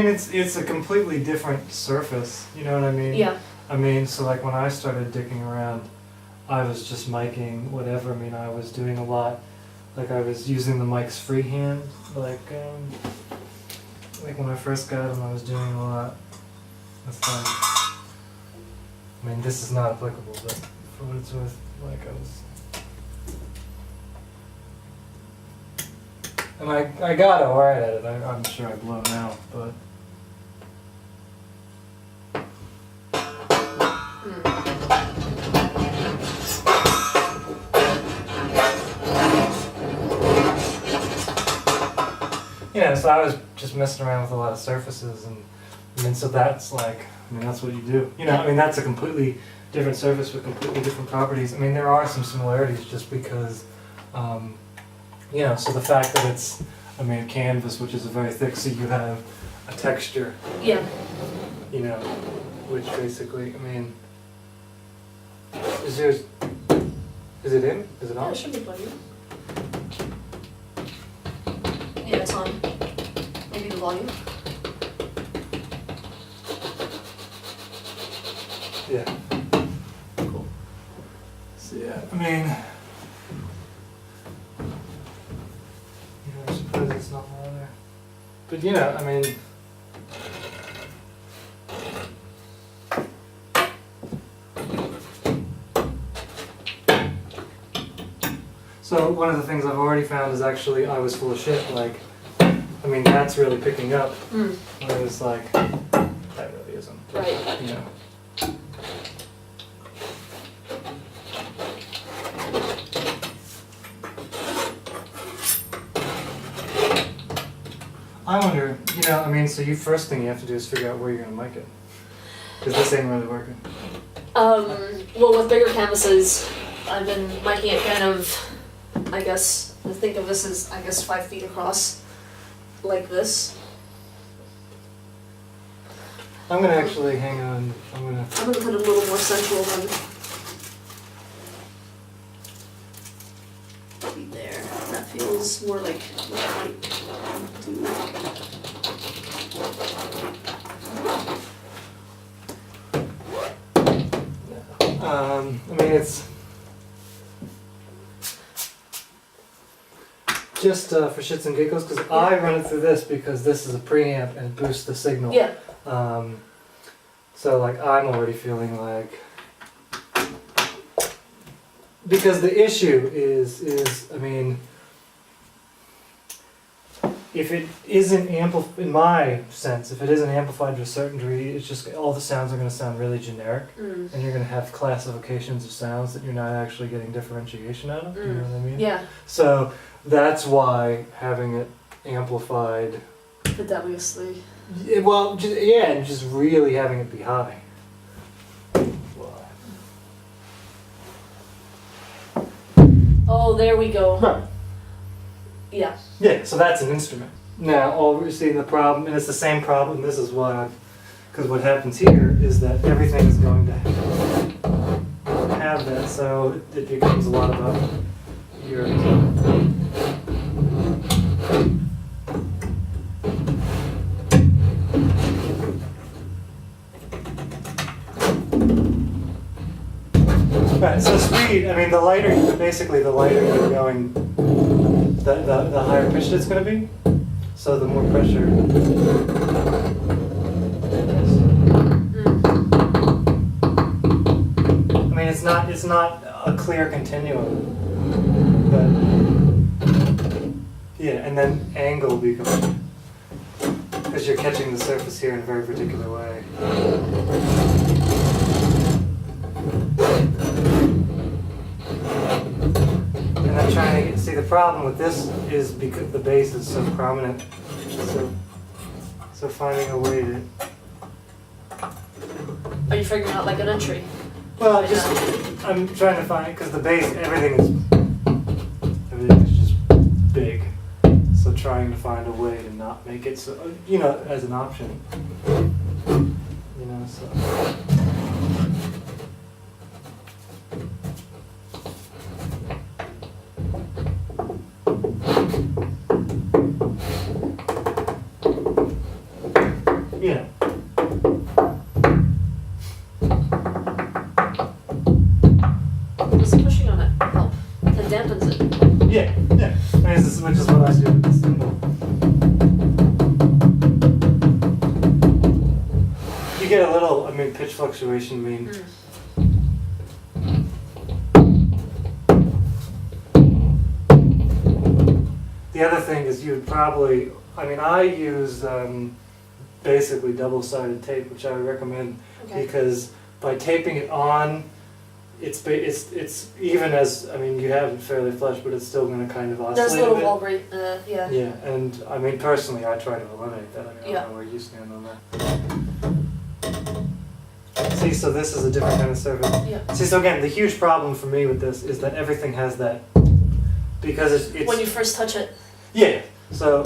mean, it's a completely different surface, you know what I mean? Yeah. I mean, so like when I started digging around, I was just miking whatever. I mean, I was doing a lot, like I was using the mics freehand, like when I first got them, I was doing a lot. That's like, I mean, this is not applicable, but for what it's worth, like I was, and I got alright at it. I'm sure I blow now, but. Yeah, so I was just messing around with a lot of surfaces, and I mean, so that's like, I mean, that's what you do. You know, I mean, that's a completely different surface with completely different properties. I mean, there are some similarities just because, you know, so the fact that it's, I mean, a canvas, which is a very thick, so you have a texture. Yeah. You know, which basically, I mean, is yours, is it in? Is it on? Yeah, it should be plugged in. Yeah, it's on. Maybe the volume. Yeah. Cool. So yeah, I mean, you know, I'm surprised it's not more there. But you know, I mean, so one of the things I've already found is actually I was full of shit. Like, I mean, that's really picking up. Whereas like, that really isn't. Right. You know. I wonder, you know, I mean, so you first thing you have to do is figure out where you're going to mic it. Because this ain't really working. Well, with bigger canvases, I've been miking it kind of, I guess, think of this as, I guess, 5 feet across, like this. I'm going to actually, hang on, I'm going to put it a little more central than there. That feels more like what I might do. I mean, it's just for shits and giggles, because I run it through this because this is a preamp and it boosts the signal. Yeah. So like I'm already feeling like, because the issue is I mean, if it isn't in my sense, if it isn't amplified to a certain degree, it's just all the sounds are going to sound really generic, and you're going to have classifications of sounds that you're not actually getting differentiation out of. You know what I mean? Yeah. So that's why having it amplified. Rebelliously. Well, yeah, and just really having it be high. Oh, there we go. Right. Yeah. Yeah, so that's an instrument. Now, all we're seeing the problem, and it's the same problem, this is why, because what happens here is that everything is going to have that, so it becomes a lot about your... Right, so speed, I mean, the lighter, basically the lighter you're going, the higher pitched it's going to be, so the more pressure. I mean, it's not a clear continuum, but yeah, and then angle becomes, because you're catching the surface here in a very particular way. And I'm trying to see the problem with this is because the bass is so prominent. So finding a way to. Are you figuring out like an entry? Well, I'm trying to find, because the bass, everything is just big. So trying to find a way to not make it so, you know, as an option. You know, so. you know. Does the pushing on it help? It dampens it. Yeah. I mean, which is what I do with the cymbal. You get a little, I mean, pitch fluctuation. I mean. The other thing is you'd probably, I mean, I use basically double-sided tape, which I would recommend because by taping it on, it's even as, I mean, you have it fairly flush, but it's still going to kind of oscillate. There's a little bit. vibrate, yeah. Yeah, and I mean, personally, I try to eliminate that. I mean, I don't know where you stand on that. See, so this is a different kind of surface. Yeah. See, so again, the huge problem for me with this is that everything has that, because it's When you first touch it. yeah, so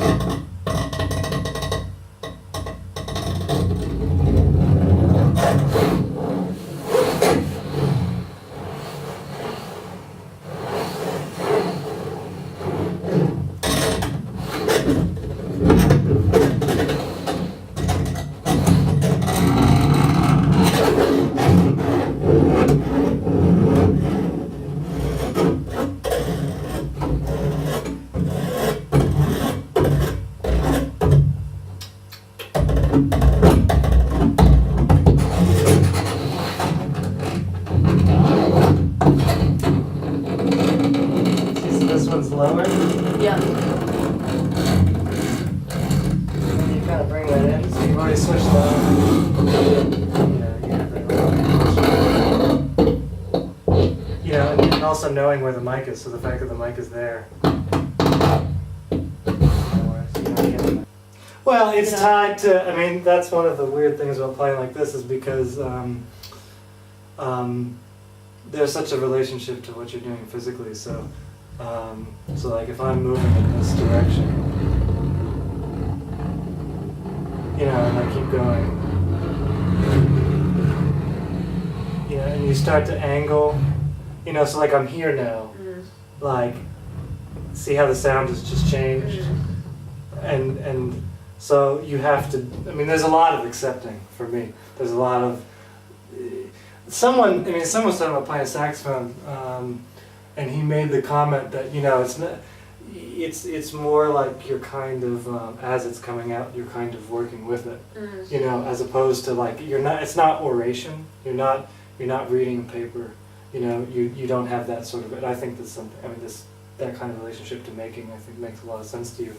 this one's lower. Yeah. And you kind of bring that in, so you've already switched that. You know, and also knowing where the mic is, so the fact that the mic is there. Well, it's tied to, I mean, that's one of the weird things about playing like this is because there's such a relationship to what you're doing physically, so so like if I'm moving in this direction, you know, and I keep going, you know, and you start to angle, you know, so like I'm here now, like, see how the sound has just changed? And so you have to, I mean, there's a lot of accepting for me. There's a lot of, someone was talking about playing saxophone, and he made the comment that, you know, it's more like you're kind of, as it's coming out, you're kind of working with it, you know, as opposed to like, it's not oration, you're not reading paper, you know, you don't have that sort of, I think that's something, I mean, that kind of relationship to making, I think makes a lot of sense to you.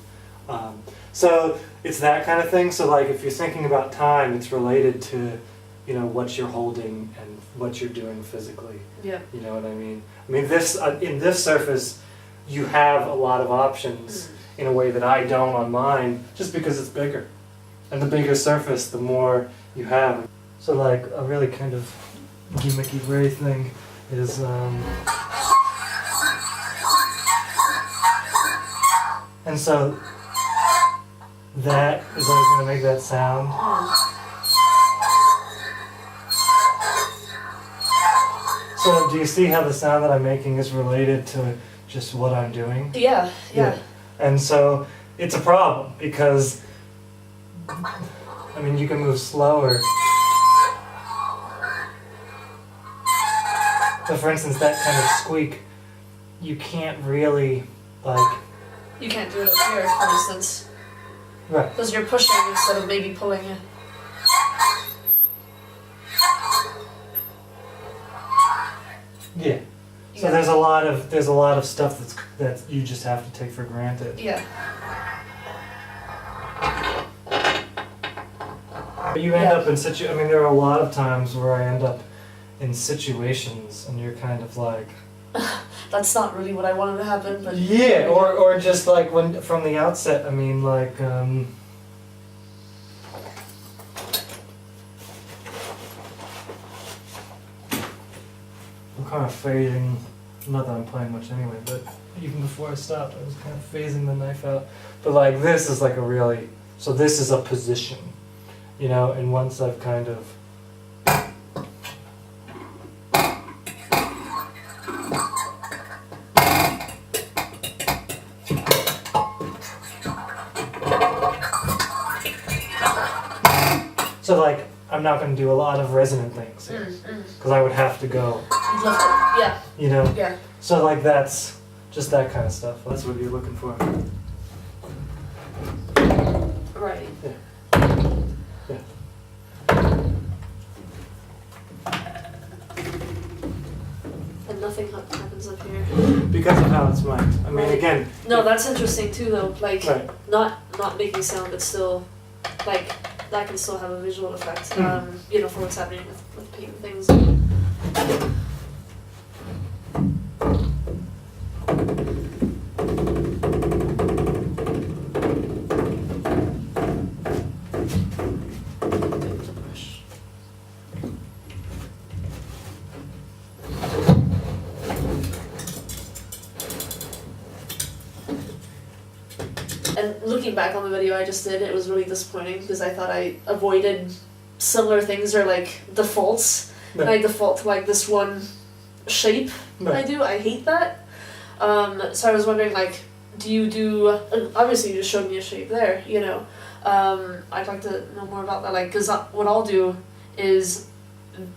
So it's that kind of thing, so like if you're thinking about time, it's related to, you know, what you're holding and what you're doing physically. Yeah. You know what I mean? I mean, this in this surface, you have a lot of options in a way that I don't on mine, just because it's bigger. And the bigger surface, the more you have. So like a really kind of gimmicky Ray thing is, and so that is always going to make that sound. So do you see how the sound that I'm making is related to just what I'm doing? Yeah. And so it's a problem because, I mean, you can move slower. But for instance, that kind of squeak, you can't really, like... You can't do it up here, for instance. Right. Because you're pushing instead of maybe pulling it. Yeah. So Yeah. there's a lot of stuff that you just have to take for granted. Yeah. You end up in I mean, there are a lot of times where I end up in situations and you're kind of like... That's not really what I wanted to happen, but... Yeah, or just like when, from the outset, I mean, like, I'm kind of phasing, not that I'm playing much anyway, but even before I stopped, I was kind of phasing the knife out. But like, this is like a really, so this is a position, you know, and once I've kind of... So like, I'm not going to do a lot of resonant things here, because I would have to go, You'd love to. Yeah. you know? Yeah. So like that's just that kind of stuff. That's what you're looking for. Right. Yeah. And nothing happens up here. Because of how it's mic'd. I mean, Right. again. No, that's interesting too, though. Like, Right. not making sound, but still, like, that can still have a visual effect. You know, for what's happening with painting things. And looking back on the video I just did, it was really disappointing because I thought I avoided similar things or like defaults. No. And I default to like this one shape. No. I hate that. So I was wondering, like, do you do? Obviously, you just showed me a shape there. You know, I'd like to know more about that. Like, because what I'll do is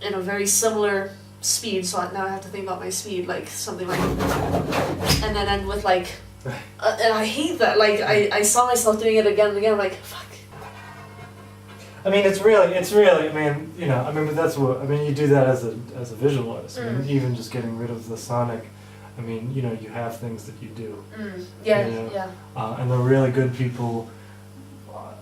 in a very similar speed. So now I have to think about my speed, like something like, and then end with like. And I hate that. Like I saw myself doing it again and again. I'm like, fuck. I mean, it's really. I mean, you know. I mean, but that's what. I mean, you do that as a visual artist. I mean, even just getting rid of the sonic. I mean, you know, you have things that you do. Yeah, you know? yeah. And the really good people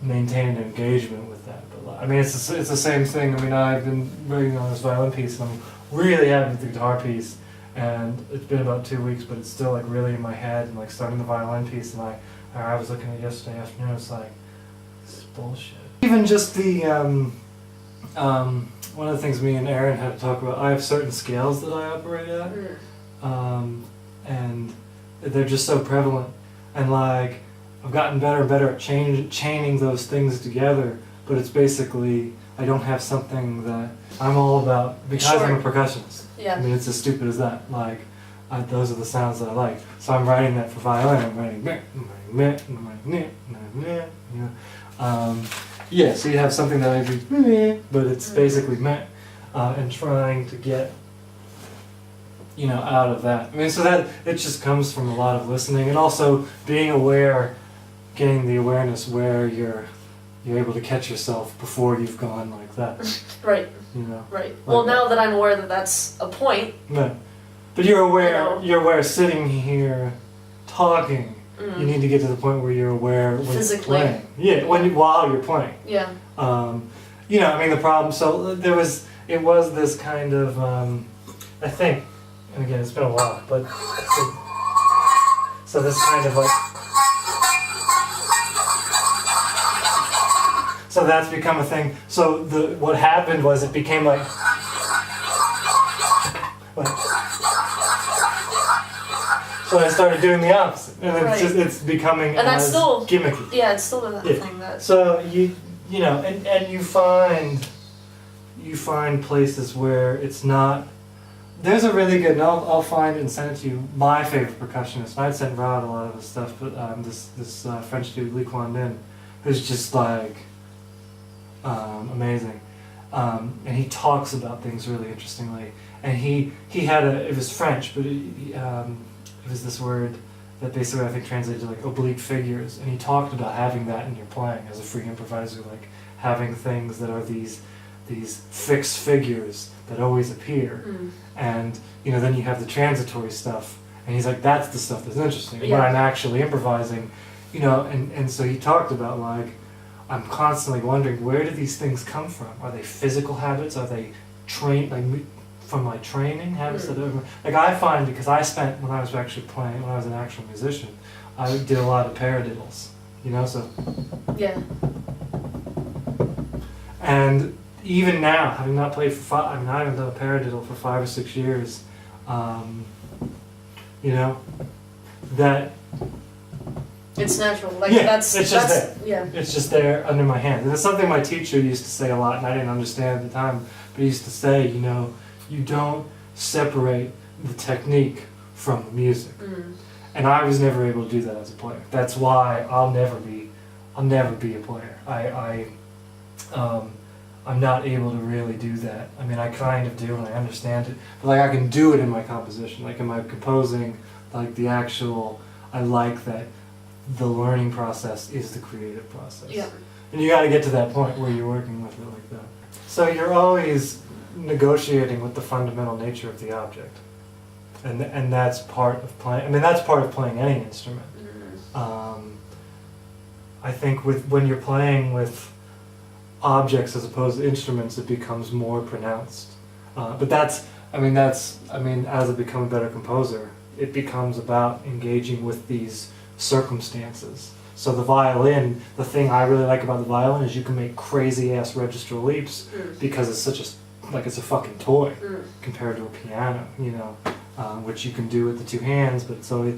maintain an engagement with that. But I mean, it's the same thing. I mean, I've been working on this violin piece, and I'm really happy with the guitar piece. And it's been about 2 weeks, but it's still like really in my head. And like starting the violin piece, and I was looking at it yesterday afternoon. It's like, this is bullshit. Even just the one of the things me and Aaron had to talk about. I have certain scales that I operate at, and they're just so prevalent. And like I've gotten better and better at chaining those things together. But it's basically I don't have something that I'm all about because I'm a percussionist. Yeah. I mean, it's as stupid as that. Like, those are the sounds that I like. So I'm writing that for violin. I'm writing meh, I'm writing meh, I'm writing meh, I'm writing meh, you know. Yeah, so you have something that I do meh, but it's basically meh, and trying to get, you know, out of that. I mean, so that it just comes from a lot of listening and also being aware, getting the awareness where you're able to catch yourself before you've gone like that. Right. You know. Right. Like Well, now that I'm aware that that's a point. No. But you're aware. You know. You're aware sitting here, talking. You need to get to the point where you're aware when Physically. you're playing. Yeah. While you're playing. Yeah. You know. I mean, the problem. So it was this kind of. I think. And again, it's been a while, but. So this kind of like. So that's become a thing. So what happened was it became like so I started doing the opposite, and it's becoming and that's still gimmicky. Yeah, it's still that thing that. So you know, and you find places where it's not. There's a really good, and I'll find and send it to you. My favorite percussionist. I'd sent Rod a lot of his stuff, but this French dude Lee Quan Din, who's just like. Amazing, and he talks about things really interestingly. And he had it was French, but it was this word that basically I think translated to like oblique figures. And he talked about having that in your playing as a free improviser, like having things that are these fixed figures that always appear. And you know, then you have the transitory stuff. And he's like, that's the stuff that's interesting. When I'm actually improvising, you know, and so he talked about like. I'm constantly wondering, where do these things come from? Are they physical habits? Are they from my training habits? Like I find, because I spent, when I was actually playing, when I was an actual musician, I did a lot of paradiddles, you know, so. Yeah. And even now, having not played for I haven't done a paradiddle for 5 or 6 years, you know, that. It's natural. Like it's just there. Yeah. It's just there under my hand. And it's something my teacher used to say a lot, and I didn't understand at the time, but he used to say, you know, you don't separate the technique from the music. And I was never able to do that as a player. That's why I'll never be a player. I'm not able to really do that. I mean, I kind of do and I understand it, but like I can do it in my composition, like in my composing, like the actual, I like that the learning process is the creative process. Yeah. And you got to get to that point where you're working with it like that. So you're always negotiating with the fundamental nature of the object. And that's part of playing, I mean, that's part of playing any instrument. I think when you're playing with objects as opposed to instruments, it becomes more pronounced. But as I become a better composer, it becomes about engaging with these circumstances. So the violin, the thing I really like about the violin is you can make crazy ass registral leaps because it's such it's a fucking toy compared to a piano, which you can do with the two hands, but so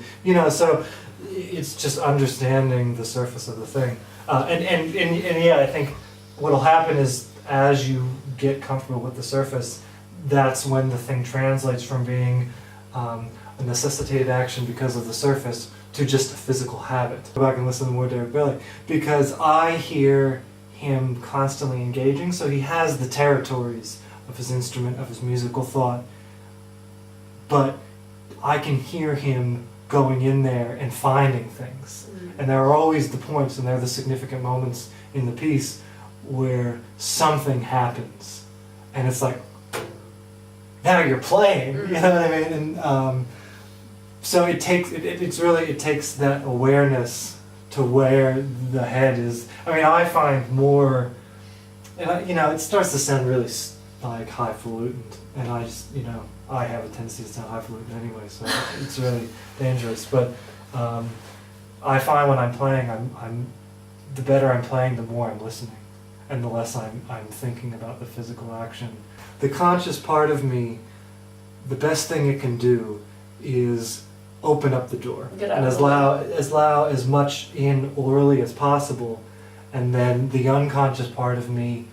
it's just understanding the surface of the thing. And yeah, I think what'll happen is as you get comfortable with the surface, that's when the thing translates from being a necessitated action because of the surface to just a physical habit. Go back and listen to more Derek Bailey, because I hear him constantly engaging, so he has the territories of his instrument, of his musical thought, but I can hear him going in there and finding things. And there are always the points, and there are the significant moments in the piece where something happens, and it's like, now you're playing, you know what I mean? And so it takes that awareness to where the head is. I mean, I find more, and it starts to sound really like highfalutin, and I just, I have a tendency to sound highfalutin anyway, so it's really dangerous. But I find when I'm playing, the better I'm playing, the more I'm listening, and the less I'm thinking about the physical action. The conscious part of me, the best thing it can do is open up the door and allow as much in orally as possible, and then the unconscious part of me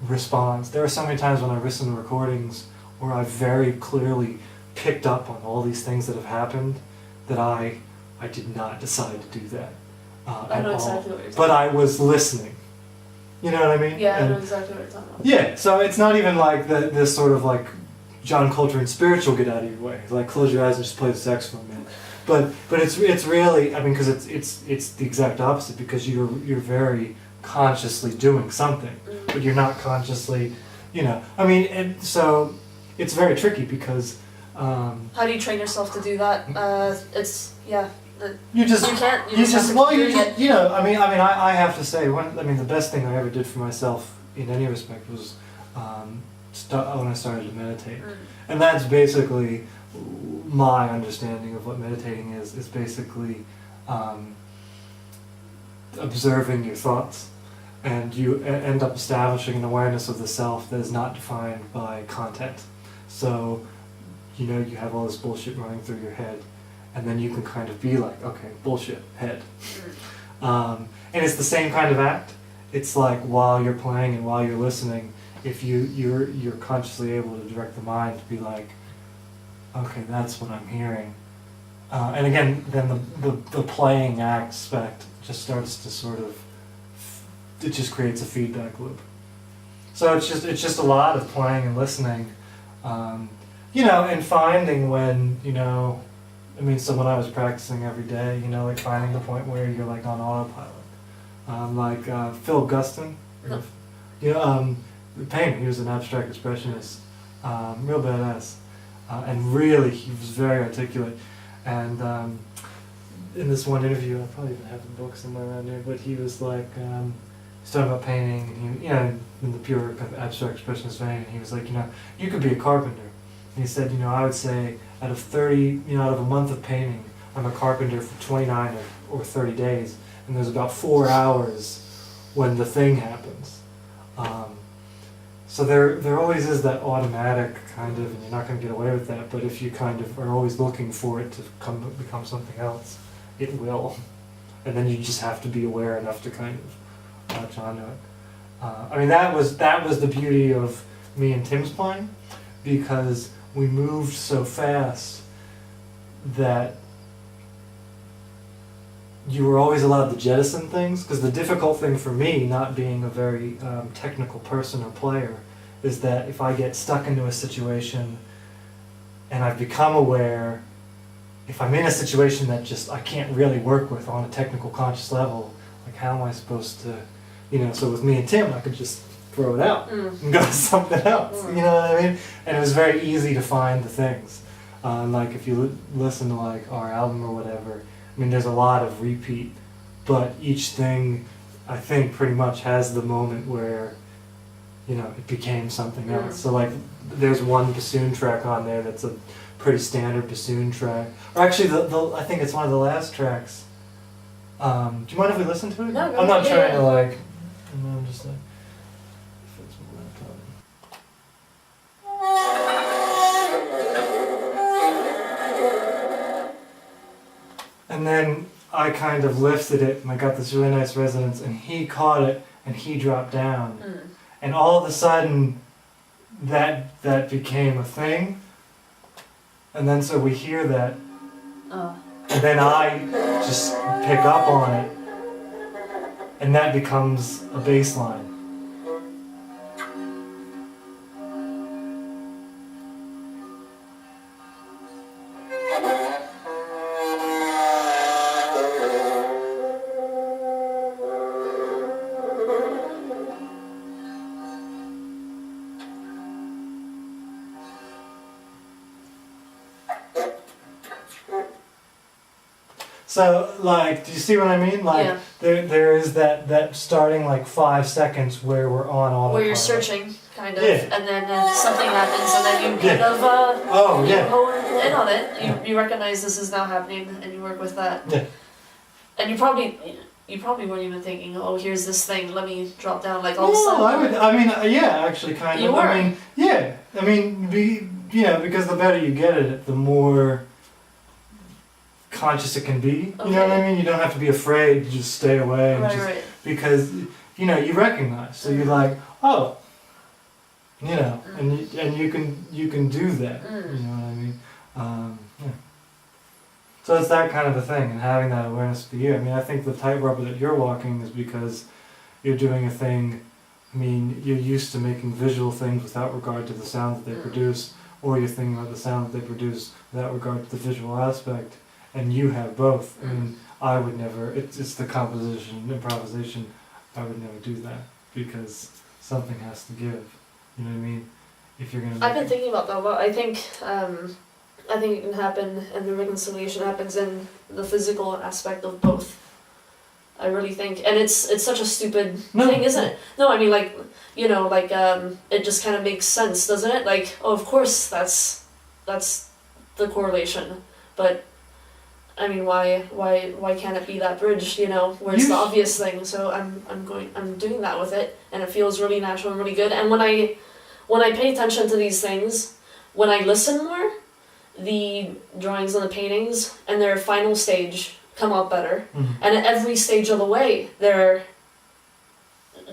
responds. There are so many times when I listen to recordings where I very clearly picked up on all these things that have happened that I did not decide to do that I know exactly what you're talking but I was listening. You know what I mean? Yeah, I know exactly what you're talking about. Yeah, so it's not even like this sort of like John Coltrane spiritual get out of your way, like close your eyes and just play the saxophone, man. But it's really, I mean, because it's the exact opposite, because you're very consciously doing something, but you're not consciously, I mean, and so it's very tricky because. How do you train yourself to do that? You just I have to say, the best thing I ever did for myself in any respect was when I started to meditate. And that's basically my understanding of what meditating is basically observing your thoughts, and you end up establishing an awareness of the self that is not defined by content. So, you have all this bullshit running through your head, and then you can kind of be like, okay, bullshit, head. And it's the same kind of act. It's like while you're playing and while you're listening, if you're consciously able to direct the mind to be like, okay, that's what I'm hearing. And again, then the playing aspect just starts to sort of, it just creates a feedback loop. So it's just a lot of playing and listening, and finding when, so when I was practicing every day, like finding the point where you're like on autopilot. Phil Guston, the painter, he was an abstract expressionist, real badass, and really he was very articulate. And in this one interview, I probably even have the book somewhere around here, but he was like, he's talking about painting, and he, in the pure kind of abstract expressionist vein, and he was like, you could be a carpenter. And he said, I would say out of a month of painting, I'm a carpenter for 29 or 30 days, and there's about 4 hours when the thing happens. So there always is that automatic kind of, and you're not going to get away with that, but if you kind of are always looking for it to become something else, it will. And then you just have to be aware enough to kind of latch onto it. That was the beauty of me and Tim's playing, because we moved so fast that you were always allowed to jettison things, because the difficult thing for me, not being a very technical person or player, is that if I get stuck into a situation and I've become aware, if I'm in a situation that just I can't really work with on a technical conscious level, like how am I supposed to, so with me and Tim I could just throw it out and go to something else, you know what I mean? And it was very easy to find the things. Like if you listen to like our album or whatever, I mean there's a lot of repeat, but each thing I think pretty much has the moment where it became something else. So like there's one bassoon track on there that's a pretty standard bassoon track. Or actually I think it's one of the last tracks. Do you mind if we listen to it? No, I'm not trying to like, I'm just like, fix my laptop. And then I kind of lifted it and I got this really nice resonance and he caught it and he dropped down. And all of a sudden, that became a thing. And then so we hear that. And then I just pick up on it. And that becomes a bass line. So, like, do you see what I mean? Like, there is that starting, like, 5 seconds where we're on autopilot. Where you're searching, kind of, and then something happens, and then you kind of hone in on it. You recognize this is now happening, and you work with that. Yeah. And you probably weren't even thinking, oh, here's this thing, let me drop down, like, all of a sudden. Actually, kind of. You were. Because the better you get at it, the more conscious it can be. You know what I mean? You don't have to be afraid to just stay away and because you recognize. So you're like, oh, and you can do that. You know what I mean? So it's that kind of a thing, and having that awareness for you. I mean, I think the tightrope that you're walking is because you're doing a thing. I mean, you're used to making visual things without regard to the sound that they produce, or you're thinking about the sound that they produce without regard to the visual aspect. And you have both. I mean, I would never, it's the composition, improvisation, I would never do that because something has to give. You know what I mean? If you're going to I've been thinking about that a lot. I think it can happen, and the reconciliation happens in the physical aspect of both. I really think, and it's such a stupid thing, isn't it? No, I mean, it just kind of makes sense, doesn't it? Like, oh, of course, that's the correlation, but I mean, why can't it be that bridge? Where it's the obvious thing. So I'm doing that with it, and it feels really natural and really good. And when I pay attention to these things, when I listen more, the drawings and the paintings and their final stage come out better. And at every stage of the way, they're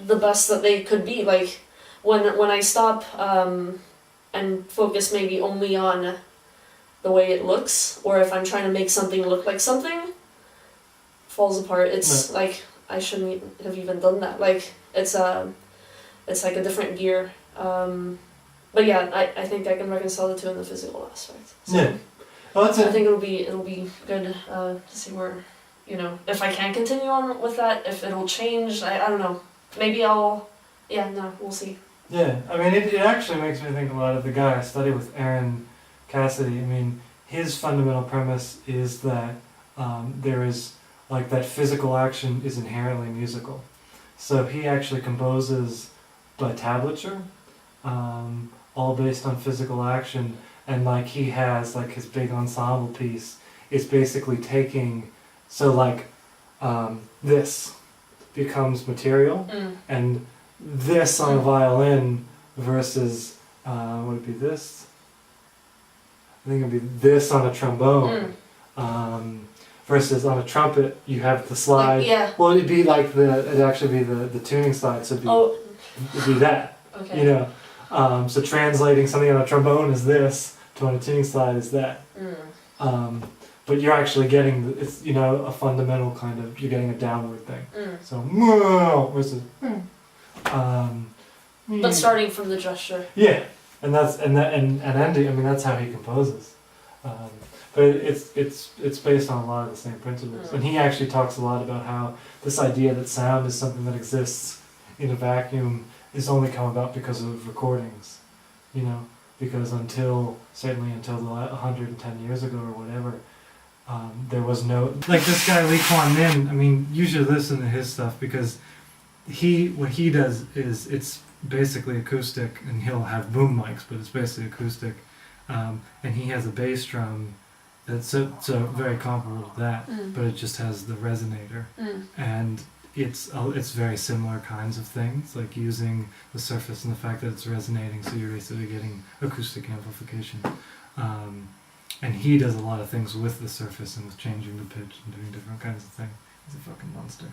the best that they could be. Like when I stop and focus maybe only on the way it looks, or if I'm trying to make something look like something, falls apart. It's like I shouldn't have even done that. Like it's like a different gear. But yeah, I think I can reconcile the two in the physical aspect. So I think it'll be good to see where, if I can continue on with that, if it'll change. I don't know. Maybe we'll see. Yeah, I mean it actually makes me think a lot of the guy I study with, Aaron Cassidy. I mean, his fundamental premise is that there is, like, that physical action is inherently musical. So he actually composes by tablature, all based on physical action, and like he has like his big ensemble piece is basically taking, so like this becomes material, and this on a violin versus would it be this? I think it'd be this on a trombone, versus on a trumpet you have the slide. Well, it'd be like it'd actually be the tuning slide, so it'd be that. Okay. So translating something on a trombone is this to on a tuning slide is that. but you're actually getting it's a fundamental kind of you're getting a downward thing. So versus but starting from the gesture. Yeah, and ending. I mean, that's how he composes. But it's based on a lot of the same principles. And he actually talks a lot about how this idea that sound is something that exists in a vacuum is only come about because of recordings. Because certainly until the 110 years ago or whatever, there was no like this guy Lee Kuan Min. I mean, you should listen to his stuff because what he does is it's basically acoustic, and he'll have boom mics, but it's basically acoustic. And he has a bass drum that's so very comparable to that, but it just has the resonator, and it's very similar kinds of things, like using the surface and the fact that it's resonating, so you're basically getting acoustic amplification. And he does a lot of things with the surface and with changing the pitch and doing different kinds of things. He's a fucking monster.